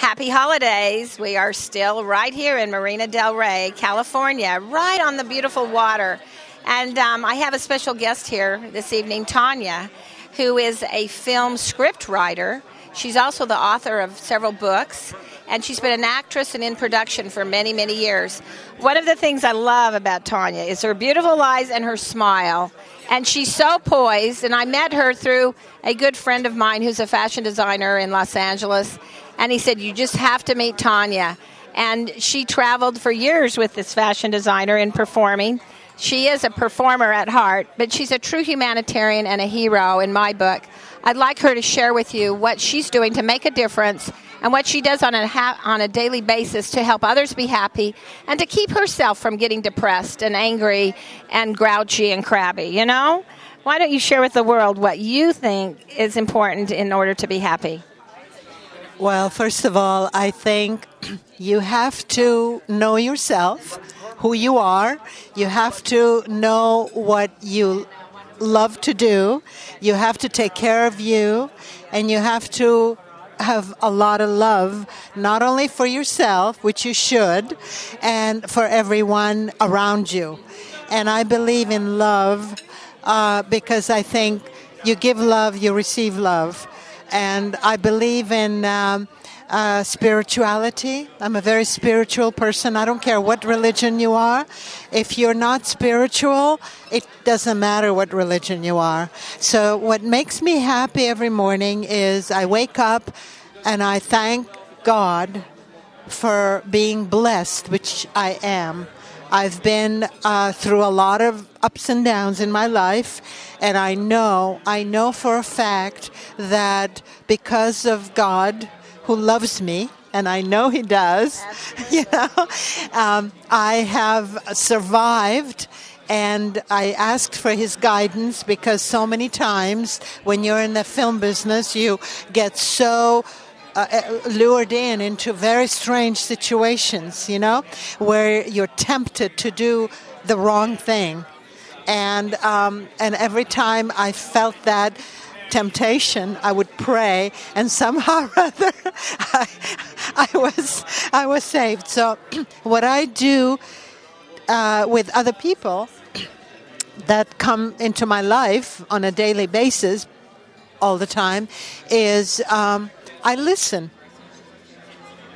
Happy holidays. We are still right here in Marina del Rey, California, right on the beautiful water. And I have a special guest here this evening, Tanya, who is a film script writer. She's also the author of several books, and she's been an actress and in production for many, many years. One of the things I love about Tanya is her beautiful eyes and her smile. And she's so poised, and I met her through a good friend of mine who's a fashion designer in Los Angeles, and he said, you just have to meet Tanya. And she traveled for years with this fashion designer in performing. She is a performer at heart, but she's a true humanitarian and a hero in my book. I'd like her to share with you what she's doing to make a difference and what she does on a daily basis to help others be happy and to keep herself from getting depressed and angry and grouchy and crabby, you know? Why don't you share with the world what you think is important in order to be happy? Well, first of all, I think you have to know yourself, who you are. You have to know what you love to do. You have to take care of you, and you have to have a lot of love, not only for yourself, which you should, and for everyone around you. And I believe in love because I think you give love, you receive love. And I believe in spirituality. I'm a very spiritual person. I don't care what religion you are. If you're not spiritual, it doesn't matter what religion you are. So what makes me happy every morning is I wake up and I thank God for being blessed, which I am. I've been through a lot of ups and downs in my life, and I know for a fact that because of God who loves me, and I know He does, I have survived, and I asked for His guidance because so many times when you're in the film business, you get so lured into very strange situations, where you're tempted to do the wrong thing. And every time I felt that temptation, I would pray, and somehow or other, I was saved. So what I do with other people that come into my life on a daily basis, all the time, is I listen.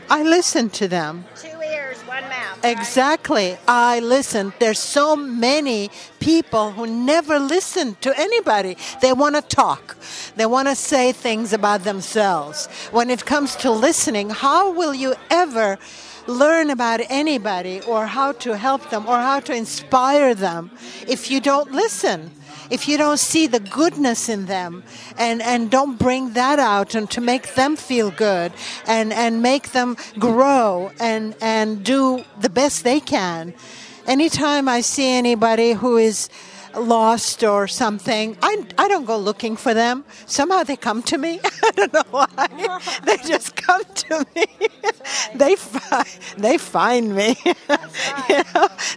I listen to them. 2 ears, 1 mouth. Exactly. I listen. There's so many people who never listen to anybody. They want to talk. They want to say things about themselves. When it comes to listening, how will you ever learn about anybody or how to help them or how to inspire them if you don't listen? If you don't see the goodness in them and don't bring that out and to make them feel good and make them grow and do the best they can. Anytime I see anybody who is lost or something, I don't go looking for them. Somehow they come to me. I don't know why. They just come to me. They find me.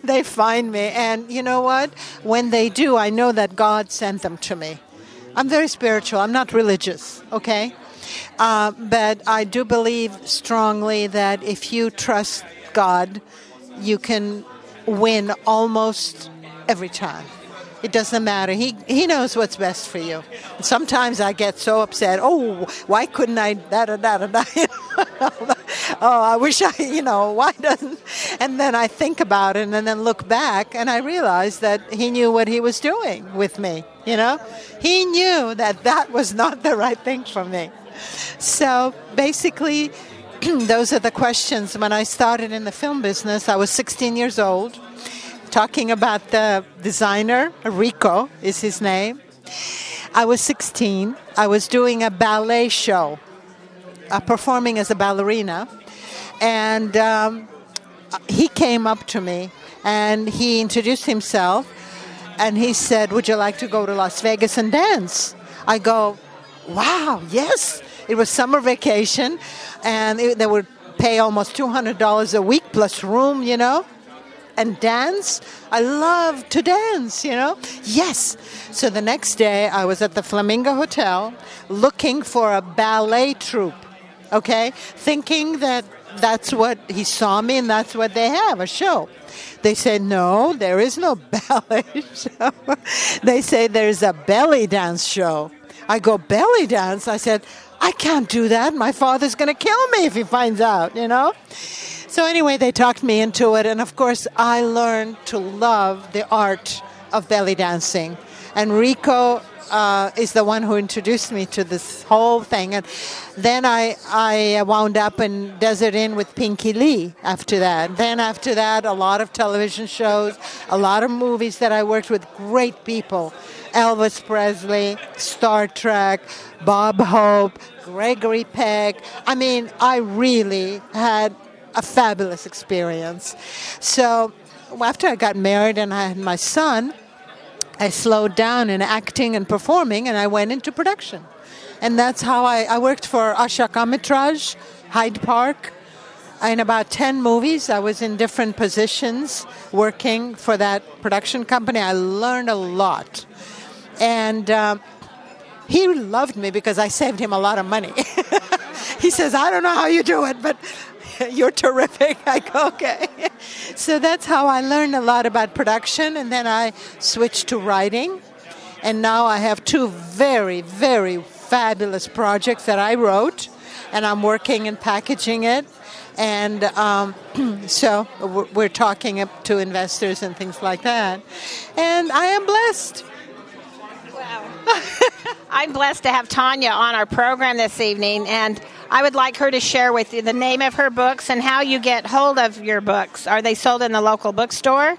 They find me. And you know what? When they do, I know that God sent them to me. I'm very spiritual. I'm not religious, okay? But I do believe strongly that if you trust God, you can win almost every time. It doesn't matter. He knows what's best for you. Sometimes I get so upset. Oh, why couldn't I? Oh, I wish why doesn't? And then I think about it and then look back and I realize that He knew what He was doing with me. He knew that was not the right thing for me. So basically, those are the questions. When I started in the film business, I was 16 years old. Talking about the designer, Rico is his name. I was 16. I was doing a ballet show, performing as a ballerina. And he came up to me and he introduced himself. And he said, would you like to go to Las Vegas and dance? I go, wow, yes. It was summer vacation. And they would pay almost $200 a week plus room, and dance. I love to dance, Yes. So the next day, I was at the Flamingo Hotel looking for a ballet troupe, okay, thinking that that's what he saw me and that's what they have, a show. They said, no, there is no ballet show. They say there's a belly dance show. I go, belly dance? I said, I can't do that. My father's going to kill me if he finds out, you know? So anyway, they talked me into it. And of course, I learned to love the art of belly dancing. And Rico is the one who introduced me to this whole thing. And then I wound up in Desert Inn with Pinky Lee after that. Then after that, a lot of television shows, a lot of movies that I worked with great people. Elvis Presley, Star Trek, Bob Hope, Gregory Peck. I mean, I really had a fabulous experience. So after I got married and I had my son, I slowed down in acting and performing, and I went into production. And that's how I worked for Asha Kamitraj, Hyde Park. In about 10 movies, I was in different positions working for that production company. I learned a lot. And he loved me because I saved him a lot of money. He says, I don't know how you do it, but you're terrific. I go, okay. So that's how I learned a lot about production, and then I switched to writing. And now I have 2 very, very fabulous projects that I wrote, and I'm working and packaging it. And so we're talking to investors and things like that. And I am blessed. Wow. I'm blessed to have Tanya on our program this evening, and I would like her to share with you the name of her books and how you get hold of your books. Are they sold in the local bookstore,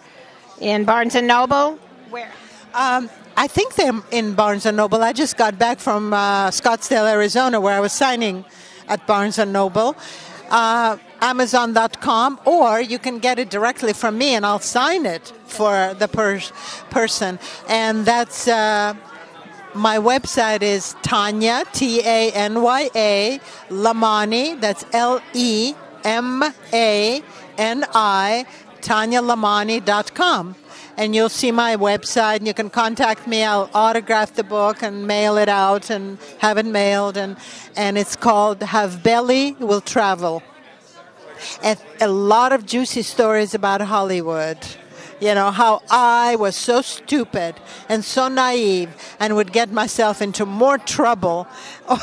in Barnes & Noble? Where? I think they're in Barnes & Noble. I just got back from Scottsdale, Arizona, where I was signing at Barnes & Noble. Amazon.com, or you can get it directly from me, and I'll sign it for the person. And that's... my website is Tanya, Tanya, Lamani, that's Lemani, TanyaLamani.com. And you'll see my website, and you can contact me. I'll autograph the book and mail it out and have it mailed. And it's called Have Belly Will Travel. And a lot of juicy stories about Hollywood. You know, how I was so stupid and so naive and would get myself into more trouble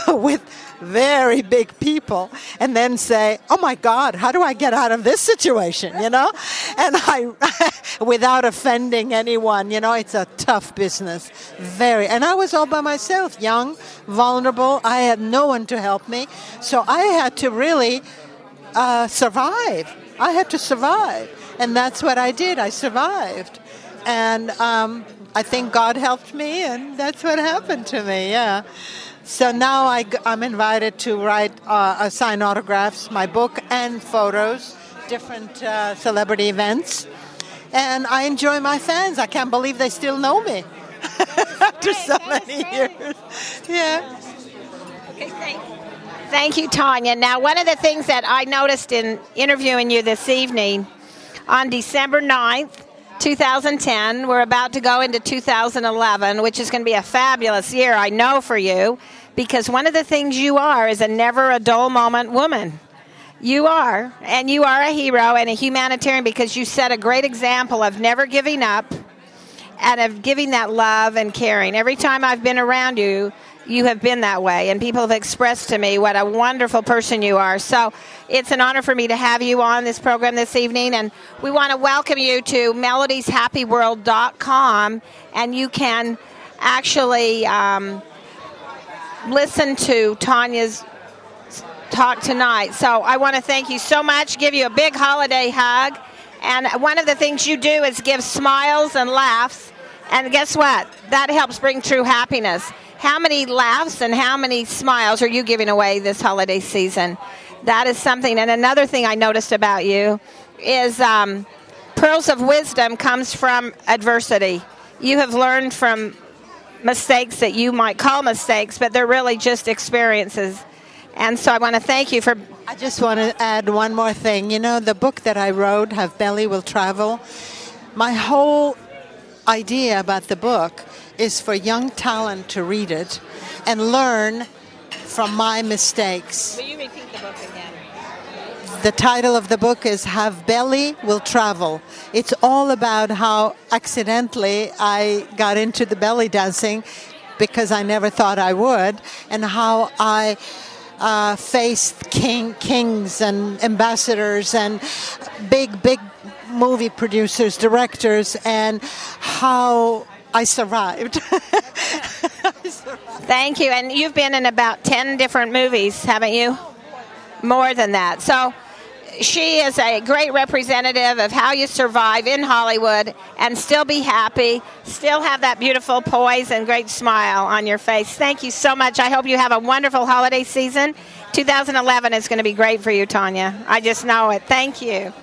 with very big people and then say, oh, my God, how do I get out of this situation, you know? And without offending anyone, you know, it's a tough business. Very. And I was all by myself, young, vulnerable. I had no one to help me. So I had to really survive. I had to survive. And that's what I did. I survived. And I think God helped me, and that's what happened to me, yeah. So now I'm invited to write, sign autographs, my book, and photos, different celebrity events. And I enjoy my fans. I can't believe they still know me after so many years. Yeah. Okay, great. Thank you, Tanya. Now, one of the things that I noticed in interviewing you this evening, on December 9th, 2010, we're about to go into 2011, which is going to be a fabulous year, I know, for you, because one of the things you are is a never a dull moment woman. You are, and you are a hero and a humanitarian because you set a great example of never giving up and of giving that love and caring. Every time I've been around you, you have been that way, and people have expressed to me what a wonderful person you are. So it's an honor for me to have you on this program this evening, and we want to welcome you to melodieshappyworld.com, and you can actually listen to Tanya's talk tonight. So I want to thank you so much, give you a big holiday hug, and one of the things you do is give smiles and laughs, and guess what? That helps bring true happiness. How many laughs and how many smiles are you giving away this holiday season? That is something. And another thing I noticed about you is pearls of wisdom comes from adversity. You have learned from mistakes that you might call mistakes, but they're really just experiences. And so I want to thank you for... I just want to add one more thing. You know, the book that I wrote, Have Belly Will Travel, my whole idea about the book is for young talent to read it and learn from my mistakes. Will you repeat the book again? The title of the book is Have Belly Will Travel. It's all about how accidentally I got into the belly dancing because I never thought I would, and how I faced kings and ambassadors and big movie producers, directors, and how I survived. Thank you. And you've been in about 10 different movies, haven't you? More than that. So she is a great representative of how you survive in Hollywood and still be happy, still have that beautiful poise and great smile on your face. Thank you so much. I hope you have a wonderful holiday season. 2011 is going to be great for you, Tanya. I just know it. Thank you.